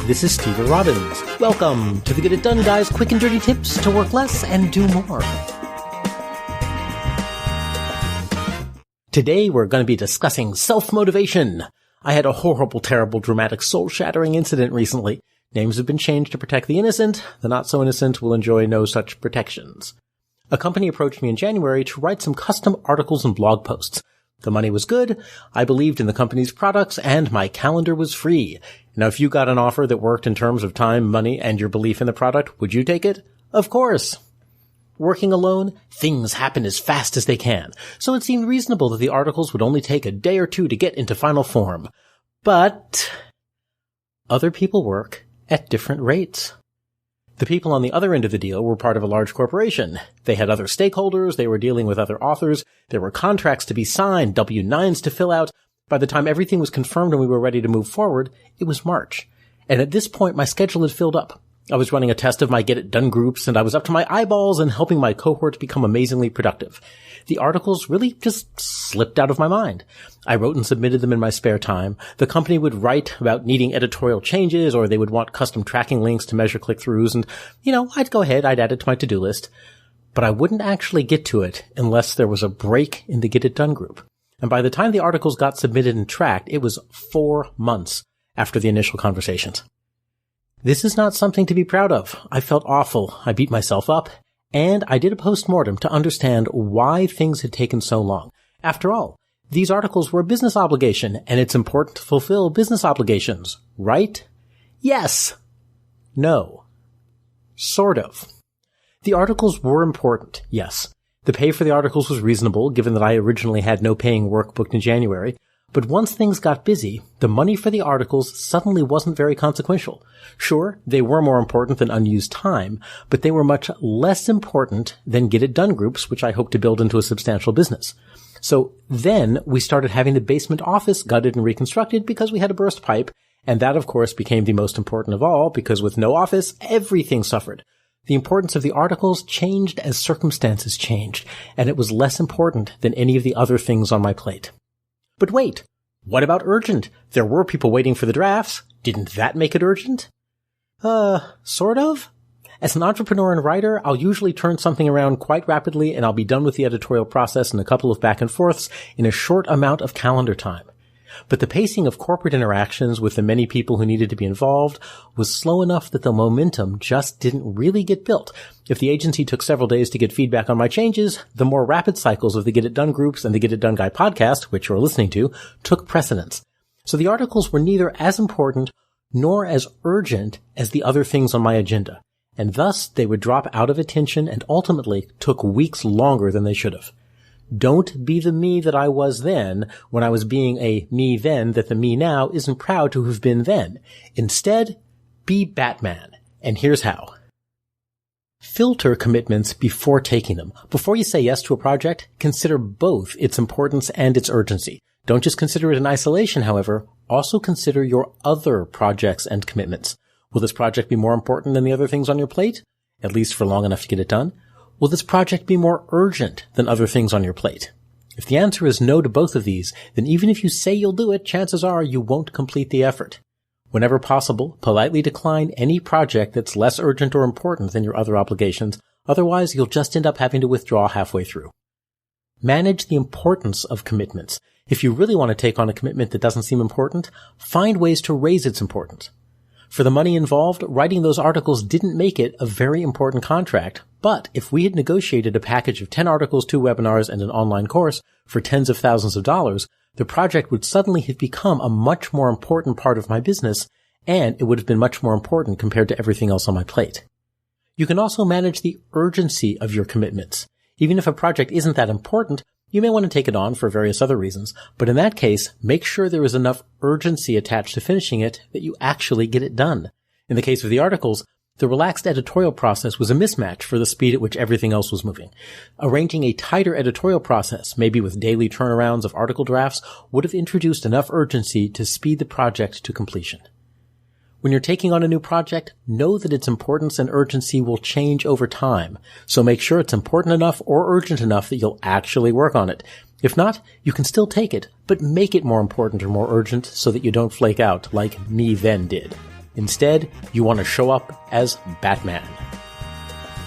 this is Steve Robbins. Welcome to the Get It Done Guys quick and dirty tips to work less and do more. Today we're going to be discussing self-motivation. I had a horrible, terrible, dramatic, soul-shattering incident recently. Names have been changed to protect the innocent. The not-so-innocent will enjoy no such protections. A company approached me in January to write some custom articles and blog posts. The money was good, I believed in the company's products, and my calendar was free. Now, if you got an offer that worked in terms of time, money, and your belief in the product, would you take it? Of course. Working alone, things happen as fast as they can, so it seemed reasonable that the articles would only take a day or two to get into final form. But other people work at different rates. The people on the other end of the deal were part of a large corporation. They had other stakeholders, they were dealing with other authors, there were contracts to be signed, W-9s to fill out. By the time everything was confirmed and we were ready to move forward, it was March. And at this point, my schedule had filled up. I was running a test of my Get It Done groups, and I was up to my eyeballs in helping my cohort become amazingly productive. The articles really just slipped out of my mind. I wrote and submitted them in my spare time. The company would write about needing editorial changes, or they would want custom tracking links to measure click-throughs, and, I'd go ahead, I'd add it to my to-do list. But I wouldn't actually get to it unless there was a break in the Get It Done group. And by the time the articles got submitted and tracked, it was 4 months after the initial conversations. This is not something to be proud of. I felt awful. I beat myself up. And I did a post-mortem to understand why things had taken so long. After all, these articles were a business obligation, and it's important to fulfill business obligations, right? Yes. No. Sort of. The articles were important, yes. The pay for the articles was reasonable, given that I originally had no paying work booked in January. But once things got busy, the money for the articles suddenly wasn't very consequential. Sure, they were more important than unused time, but they were much less important than Get It Done groups, which I hope to build into a substantial business. So then we started having the basement office gutted and reconstructed because we had a burst pipe, and that of course became the most important of all because with no office, everything suffered. The importance of the articles changed as circumstances changed, and it was less important than any of the other things on my plate. But wait, what about urgent? There were people waiting for the drafts. Didn't that make it urgent? Sort of. As an entrepreneur and writer, I'll usually turn something around quite rapidly and I'll be done with the editorial process in a couple of back and forths in a short amount of calendar time. But the pacing of corporate interactions with the many people who needed to be involved was slow enough that the momentum just didn't really get built. If the agency took several days to get feedback on my changes, the more rapid cycles of the Get It Done groups and the Get It Done Guy podcast, which you're listening to, took precedence. So the articles were neither as important nor as urgent as the other things on my agenda. And thus they would drop out of attention and ultimately took weeks longer than they should have. Don't be the me that I was then when I was being a me then that the me now isn't proud to have been then. Instead, be Batman. And here's how. Filter commitments before taking them. Before you say yes to a project, consider both its importance and its urgency. Don't just consider it in isolation, however. Also consider your other projects and commitments. Will this project be more important than the other things on your plate? At least for long enough to get it done? Will this project be more urgent than other things on your plate? If the answer is no to both of these, then even if you say you'll do it, chances are you won't complete the effort. Whenever possible, politely decline any project that's less urgent or important than your other obligations. Otherwise, you'll just end up having to withdraw halfway through. Manage the importance of commitments. If you really want to take on a commitment that doesn't seem important, find ways to raise its importance. For the money involved, writing those articles didn't make it a very important contract, but if we had negotiated a package of 10 articles, 2 webinars, and an online course for tens of thousands of dollars, the project would suddenly have become a much more important part of my business, and it would have been much more important compared to everything else on my plate. You can also manage the urgency of your commitments. Even if a project isn't that important, you may want to take it on for various other reasons, but in that case, make sure there is enough urgency attached to finishing it that you actually get it done. In the case of the articles, the relaxed editorial process was a mismatch for the speed at which everything else was moving. Arranging a tighter editorial process, maybe with daily turnarounds of article drafts, would have introduced enough urgency to speed the project to completion. When you're taking on a new project, know that its importance and urgency will change over time, so make sure it's important enough or urgent enough that you'll actually work on it. If not, you can still take it, but make it more important or more urgent so that you don't flake out like me then did. Instead, you want to show up as Batman.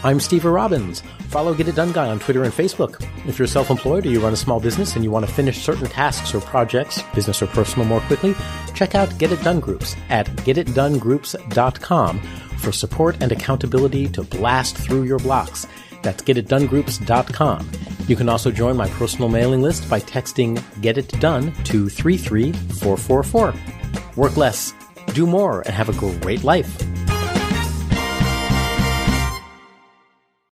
I'm Steve Robbins. Follow Get It Done Guy on Twitter and Facebook. If you're self-employed or you run a small business and you want to finish certain tasks or projects, business or personal, more quickly, check out Get It Done Groups at getitdonegroups.com for support and accountability to blast through your blocks. That's getitdonegroups.com. You can also join my personal mailing list by texting Get It Done to 33444. Work less, do more, and have a great life.